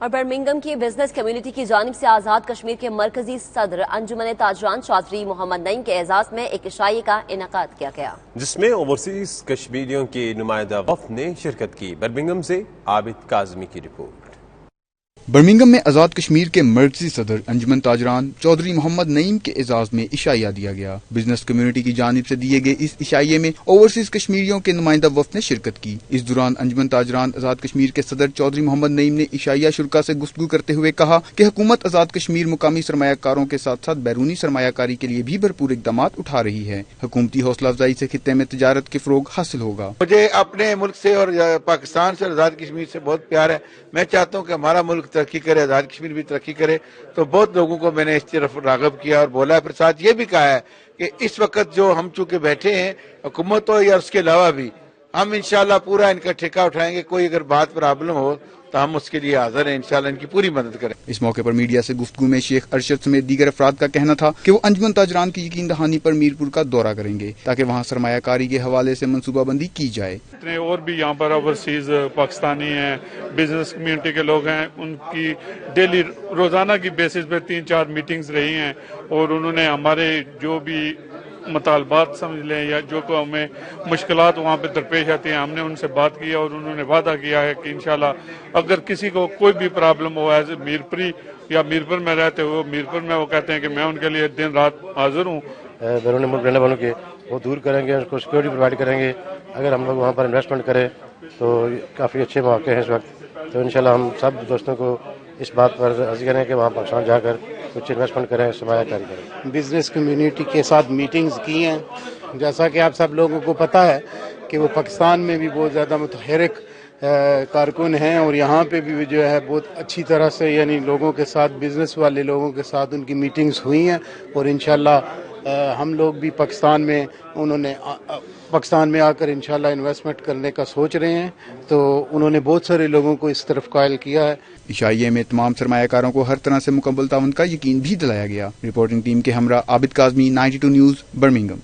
اور برمنگھم کی business community کی جانب سے آزاد کشمیر کے مرکزی صدر انجمن تاجران چودھری محمد نعیم کے اعزاز میں ایک عشائیے کا انعقاد کیا گیا، جس میں اوورسیز کشمیریوں کے نمائندہ وفد نے شرکت کی۔ برمنگھم سے عابد کاظمی کی رپورٹ۔ برمنگھم میں آزاد کشمیر کے مرکزی صدر انجمن تاجران چودھری محمد نعیم کے اعزاز میں عشائیہ دیا گیا۔ بزنس کمیونٹی کی جانب سے دیے گئے اس عشائیے میں اوورسیز کشمیریوں کے نمائندہ وفد نے شرکت کی۔ اس دوران انجمن تاجران آزاد کشمیر کے صدر چودھری محمد نعیم نے عشائیہ شرکاء سے گفتگو کرتے ہوئے کہا کہ حکومت آزاد کشمیر مقامی سرمایہ کاروں کے ساتھ ساتھ بیرونی سرمایہ کاری کے لیے بھی بھرپور اقدامات اٹھا رہی ہے۔ حکومتی حوصلہ افزائی سے خطے میں تجارت کے فروغ حاصل ہوگا۔ مجھے اپنے ملک سے اور پاکستان سے آزاد کشمیر سے بہت پیار ہے۔ میں چاہتا ہوں کہ ہمارا ملک ترقی کرے، آزاد کشمیر بھی ترقی کرے، تو بہت لوگوں کو میں نے اس طرف راغب کیا اور بولا ہے۔ پھر ساتھ یہ بھی کہا ہے کہ اس وقت جو ہم چونکہ بیٹھے ہیں حکومت ہو یا اس کے علاوہ بھی، ہم انشاءاللہ پورا ان کا ٹھیکہ اٹھائیں گے۔ کوئی اگر بات پرابلم ہو تو ہم اس کے لیے حاضر ہیں، انشاءاللہ ان کی پوری مدد کریں۔ اس موقع پر میڈیا سے گفتگو میں شیخ ارشد سمیت دیگر افراد کا کہنا تھا کہ وہ انجمن تاجران کی یقین دہانی پر میرپور کا دورہ کریں گے تاکہ وہاں سرمایہ کاری کے حوالے سے منصوبہ بندی کی جائے۔ اور بھی یہاں پر اوورسیز پاکستانی ہیں، بزنس کمیونٹی کے لوگ ہیں، ان کی ڈیلی روزانہ کی بیسس پہ 3-4 میٹنگز رہی ہیں، اور انہوں نے ہمارے جو بھی مطالبات سمجھ لیں یا جو کو ہمیں مشکلات وہاں پہ درپیش آتی ہیں، ہم نے ان سے بات کی اور انہوں نے وعدہ کیا ہے کہ انشاءاللہ اگر کسی کو کوئی بھی problem who as a Mirpuri یا میرپور میں رہتے ہوئے میرپور میں، وہ کہتے ہیں کہ میں ان کے لیے دن رات حاضر ہوں۔ بیرون ملک رہنے والوں کے وہ دور کریں گے، ان کو سیکورٹی پرووائڈ کریں گے۔ اگر ہم لوگ وہاں پر انویسٹمنٹ کریں تو کافی اچھے مواقع ہیں اس وقت، تو انشاءاللہ ہم سب دوستوں کو اس بات پر راضی کریں کہ وہاں پاکستان جا کر کچھ انویسٹمنٹ کریں، سرمایہ کاری کریں۔ بزنس کمیونٹی کے ساتھ میٹنگز کی ہیں، جیسا کہ آپ سب لوگوں کو پتہ ہے کہ وہ پاکستان میں بھی بہت زیادہ متحرک کارکن ہیں، اور یہاں پہ بھی جو ہے بہت اچھی طرح سے یعنی لوگوں کے ساتھ، بزنس والے لوگوں کے ساتھ ان کی میٹنگز ہوئی ہیں، اور انشاءاللہ ہم لوگ بھی پاکستان میں آ کر انشاءاللہ انویسٹمنٹ کرنے کا سوچ رہے ہیں، تو انہوں نے بہت سارے لوگوں کو اس طرف قائل کیا ہے۔ عشائیے میں تمام سرمایہ کاروں کو ہر طرح سے مکمل تعاون کا یقین بھی دلایا گیا۔ رپورٹنگ ٹیم کے ہمراہ عابد کاظمی، 92 نیوز، برمنگھم۔